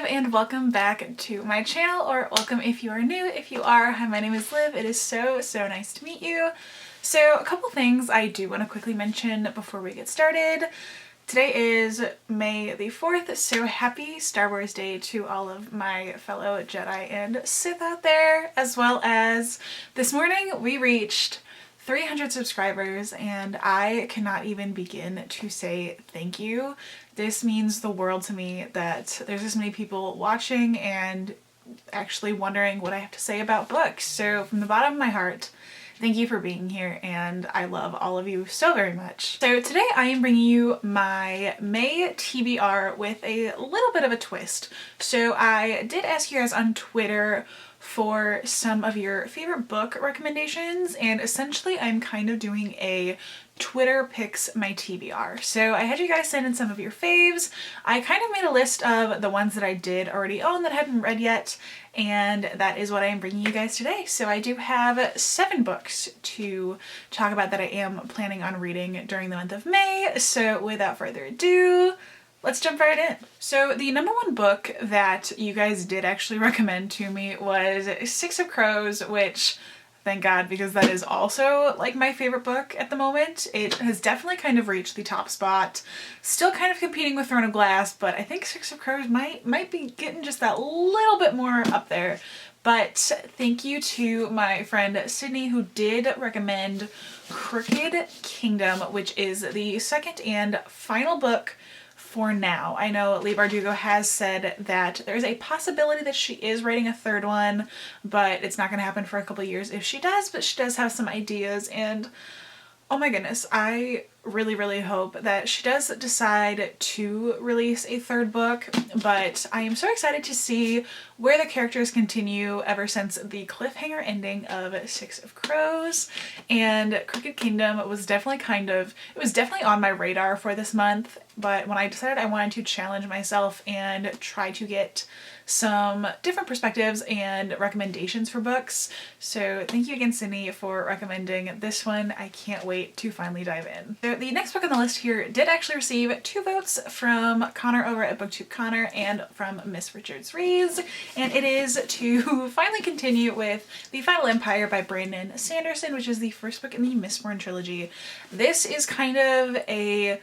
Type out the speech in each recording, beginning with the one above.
and welcome back to my channel, or welcome if you are new. If you are, hi, my name is Liv. It is so nice to meet you. So a couple things I do want to quickly mention before we get started. Today is May the 4th, so happy Star Wars Day to all of my fellow Jedi and Sith out there, as well as this morning we reached 300 subscribers and I cannot even begin to say thank you. This means the world to me that there's this many people watching and actually wondering what I have to say about books. So from the bottom of my heart, thank you for being here, and I love all of you so very much. So today I am bringing you my May TBR with a little bit of a twist. So I did ask you guys on Twitter for some of your favorite book recommendations, and essentially I'm kind of doing a Twitter picks my TBR. So I had you guys send in some of your faves. I kind of made a list of the ones that I did already own that I hadn't read yet, and that is what I am bringing you guys today. So I do have 7 books to talk about that I am planning on reading during the month of May. So without further ado, let's jump right in. So the number one book that you guys did actually recommend to me was Six of Crows, which thank God, because that is also like my favorite book at the moment. It has definitely kind of reached the top spot. Still kind of competing with Throne of Glass, but I think Six of Crows might be getting just that little bit more up there. But thank you to my friend Sydney, who did recommend Crooked Kingdom, which is the second and final book for now. I know Leigh Bardugo has said that there's a possibility that she is writing a third one, but it's not going to happen for a couple years if she does, but she does have some ideas, and oh my goodness, I really hope that she does decide to release a third book. But I am so excited to see where the characters continue ever since the cliffhanger ending of Six of Crows. And Crooked Kingdom was definitely on my radar for this month, but when I decided I wanted to challenge myself and try to get some different perspectives and recommendations for books. So thank you again, Sydney, for recommending this one. I can't wait to finally dive in. So the next book on the list here did actually receive 2 votes from Connor over at BookTube Connor and from Miss Richards Rees, and it is to finally continue with The Final Empire by Brandon Sanderson, which is the first book in the Mistborn trilogy. This is kind of a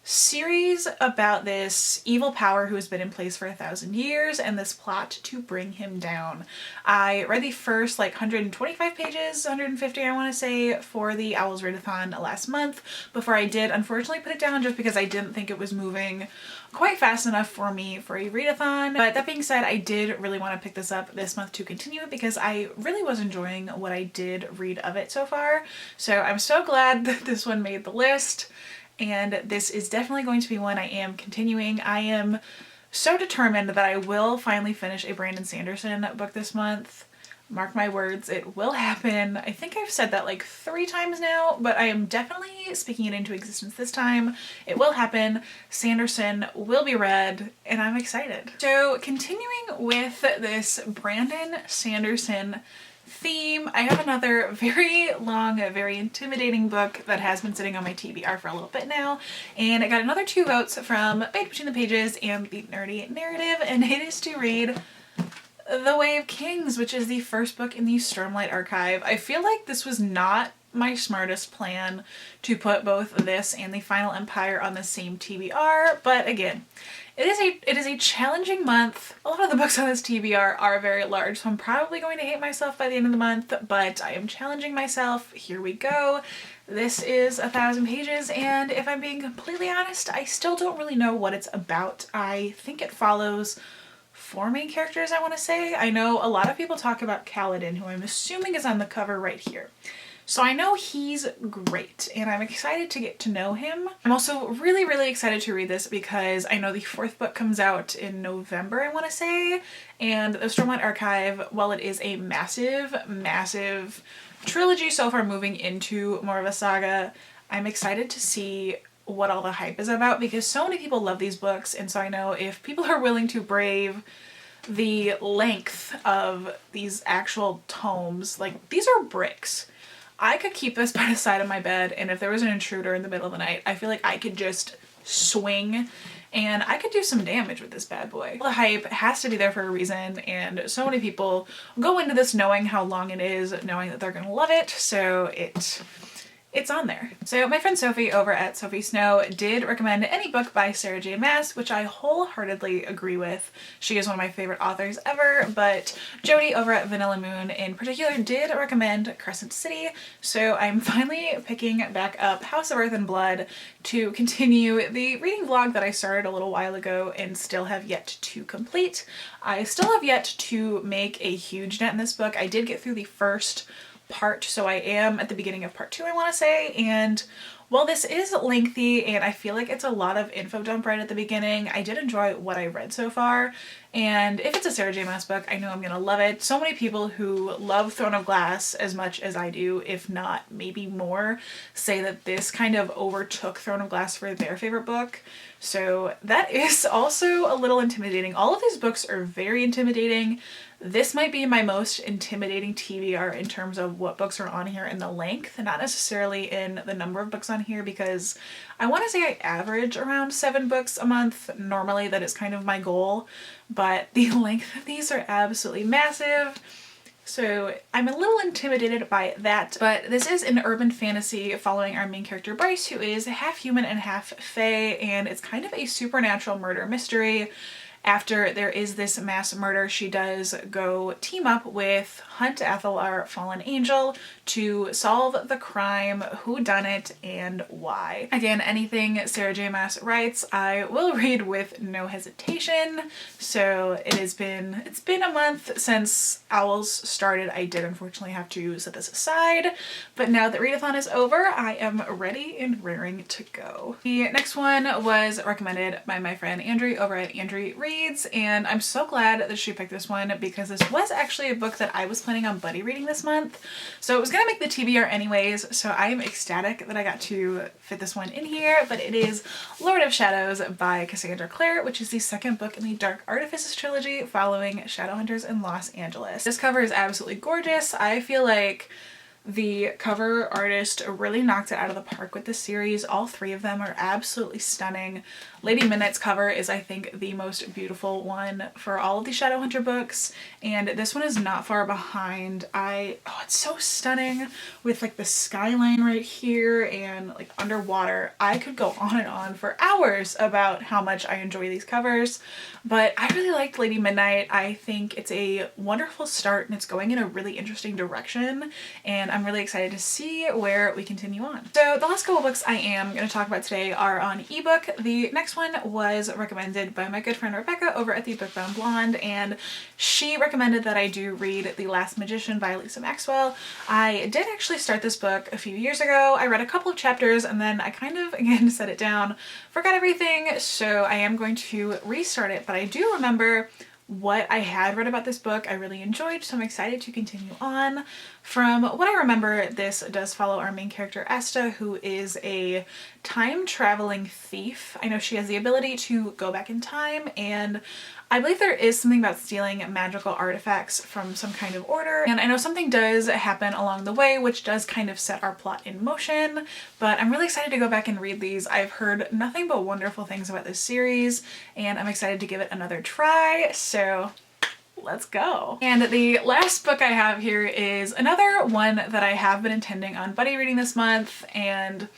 series about this evil power who has been in place for 1,000 years and this plot to bring him down. I read the first 125 pages, 150 I want to say, for the Owls Readathon last month before I did unfortunately put it down just because I didn't think it was moving quite fast enough for me for a readathon. But that being said, I did really want to pick this up this month to continue it because I really was enjoying what I did read of it so far. So I'm so glad that this one made the list. And this is definitely going to be one I am continuing. I am so determined that I will finally finish a Brandon Sanderson book this month. Mark my words, it will happen. I think I've said that 3 times now, but I am definitely speaking it into existence this time. It will happen. Sanderson will be read, and I'm excited. So continuing with this Brandon Sanderson theme, I have another very long, very intimidating book that has been sitting on my TBR for a little bit now, and I got another 2 votes from Bait Between the Pages and The Nerdy Narrative, and it is to read The Way of Kings, which is the first book in the Stormlight Archive. I feel like this was not my smartest plan to put both this and The Final Empire on the same TBR, but again, it is a challenging month. A lot of the books on this TBR are very large, so I'm probably going to hate myself by the end of the month, but I am challenging myself. Here we go. This is 1,000 pages, and if I'm being completely honest, I still don't really know what it's about. I think it follows 4 main characters, I want to say. I know a lot of people talk about Kaladin, who I'm assuming is on the cover right here. So I know he's great, and I'm excited to get to know him. I'm also really excited to read this because I know the 4th book comes out in November, I want to say, and the Stormlight Archive, while it is a massive trilogy so far moving into more of a saga, I'm excited to see what all the hype is about because so many people love these books, and so I know if people are willing to brave the length of these actual tomes, these are bricks. I could keep this by the side of my bed, and if there was an intruder in the middle of the night, I feel like I could just swing and I could do some damage with this bad boy. The hype has to be there for a reason, and so many people go into this knowing how long it is, knowing that they're gonna love it, so it's on there. So my friend Sophie over at Sophie Snow did recommend any book by Sarah J Maas, which I wholeheartedly agree with. She is one of my favorite authors ever, but Jody over at Vanilla Moon in particular did recommend Crescent City, so I'm finally picking back up House of Earth and Blood to continue the reading vlog that I started a little while ago and still have yet to complete. I still have yet to make a huge dent in this book. I did get through the first part, so I am at the beginning of part 2, I want to say, and while this is lengthy and I feel like it's a lot of info dump right at the beginning, I did enjoy what I read so far, and if it's a Sarah J Maas book, I know I'm gonna love it. So many people who love Throne of Glass as much as I do, if not maybe more, say that this kind of overtook Throne of Glass for their favorite book. So that is also a little intimidating. All of these books are very intimidating. This might be my most intimidating TBR in terms of what books are on here and the length, not necessarily in the number of books on here, because I want to say I average around 7 books a month. Normally that is kind of my goal, but the length of these are absolutely massive. So I'm a little intimidated by that, but this is an urban fantasy following our main character Bryce, who is half human and half fae, and it's kind of a supernatural murder mystery. After there is this mass murder, she does go team up with Hunt Athalar, Fallen Angel, to solve the crime, who done it, and why. Again, anything Sarah J Maas writes, I will read with no hesitation. So it's been a month since Owls started. I did unfortunately have to set this aside, but now that readathon is over, I am ready and raring to go. The next one was recommended by my friend Andrew over at Andrew Reads, and I'm so glad that she picked this one because this was actually a book that I was planning on buddy reading this month. So it was gonna make the TBR anyways, so I am ecstatic that I got to fit this one in here, but it is Lord of Shadows by Cassandra Clare, which is the second book in the Dark Artifices trilogy following Shadowhunters in Los Angeles. This cover is absolutely gorgeous. I feel like the cover artist really knocked it out of the park with this series. All 3 of them are absolutely stunning. Lady Midnight's cover is, I think, the most beautiful one for all of the Shadowhunter books, and this one is not far behind. Oh, it's so stunning with like the skyline right here and like underwater. I could go on and on for hours about how much I enjoy these covers, but I really liked Lady Midnight. I think it's a wonderful start and it's going in a really interesting direction, and I'm really excited to see where we continue on. So the last couple books I am going to talk about today are on ebook. The next one was recommended by my good friend Rebecca over at the Bookbound Blonde, and she recommended that I do read The Last Magician by Lisa Maxwell. I did actually start this book a few years ago. I read a couple of chapters and then I kind of, again, set it down, forgot everything, so I am going to restart it, but I do remember what I had read about this book I really enjoyed, so I'm excited to continue on. From what I remember, this does follow our main character Asta, who is a time-traveling thief. I know she has the ability to go back in time, and I believe there is something about stealing magical artifacts from some kind of order, and I know something does happen along the way which does kind of set our plot in motion, but I'm really excited to go back and read these. I've heard nothing but wonderful things about this series, and I'm excited to give it another try, so let's go. And the last book I have here is another one that I have been intending on buddy reading this month, and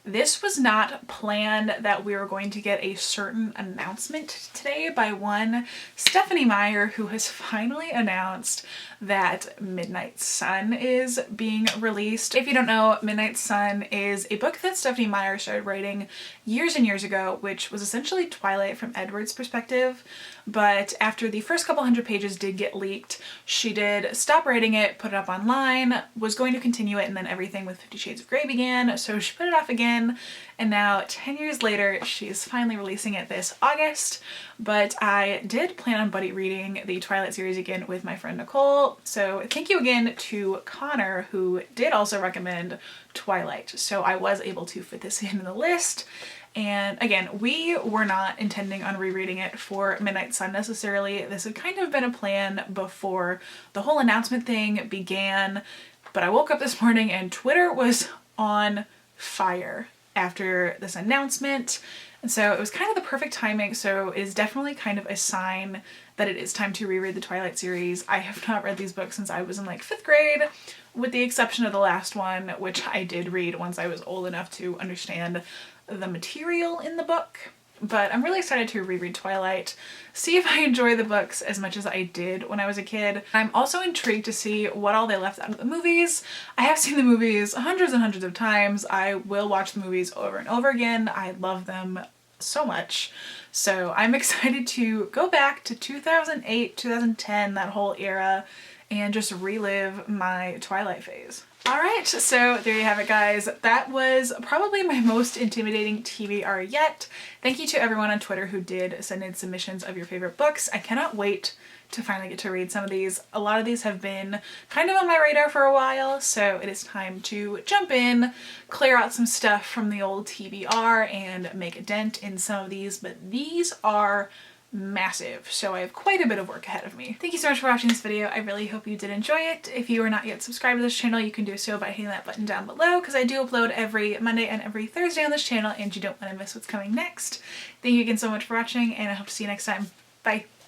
this was not planned that we were going to get a certain announcement today by one Stephanie Meyer, who has finally announced that Midnight Sun is being released. If you don't know, Midnight Sun is a book that Stephanie Meyer started writing years and years ago, which was essentially Twilight from Edward's perspective. But after the first couple hundred pages did get leaked, she did stop writing it, put it up online, was going to continue it, and then everything with 50 Shades of Grey began, so she put it off again, and now 10 years later she's finally releasing it this August. But I did plan on buddy reading the Twilight series again with my friend Nicole, so thank you again to Connor, who did also recommend Twilight, so I was able to fit this in the list. And again, we were not intending on rereading it for Midnight Sun necessarily. This had kind of been a plan before the whole announcement thing began, but I woke up this morning and Twitter was on fire after this announcement. And so it was kind of the perfect timing, so it is definitely kind of a sign that it is time to reread the Twilight series. I have not read these books since I was in like 5th grade, with the exception of the last one, which I did read once I was old enough to understand the material in the book. But I'm really excited to reread Twilight, see if I enjoy the books as much as I did when I was a kid. I'm also intrigued to see what all they left out of the movies. I have seen the movies hundreds and hundreds of times. I will watch the movies over and over again. I love them so much. So I'm excited to go back to 2008, 2010, that whole era, and just relive my Twilight phase. Alright, so there you have it, guys. That was probably my most intimidating TBR yet. Thank you to everyone on Twitter who did send in submissions of your favorite books. I cannot wait to finally get to read some of these. A lot of these have been kind of on my radar for a while, so it is time to jump in, clear out some stuff from the old TBR, and make a dent in some of these, but these are massive, so I have quite a bit of work ahead of me. Thank you so much for watching this video. I really hope you did enjoy it. If you are not yet subscribed to this channel, you can do so by hitting that button down below, because I do upload every Monday and every Thursday on this channel, and you don't want to miss what's coming next. Thank you again so much for watching, and I hope to see you next time. Bye!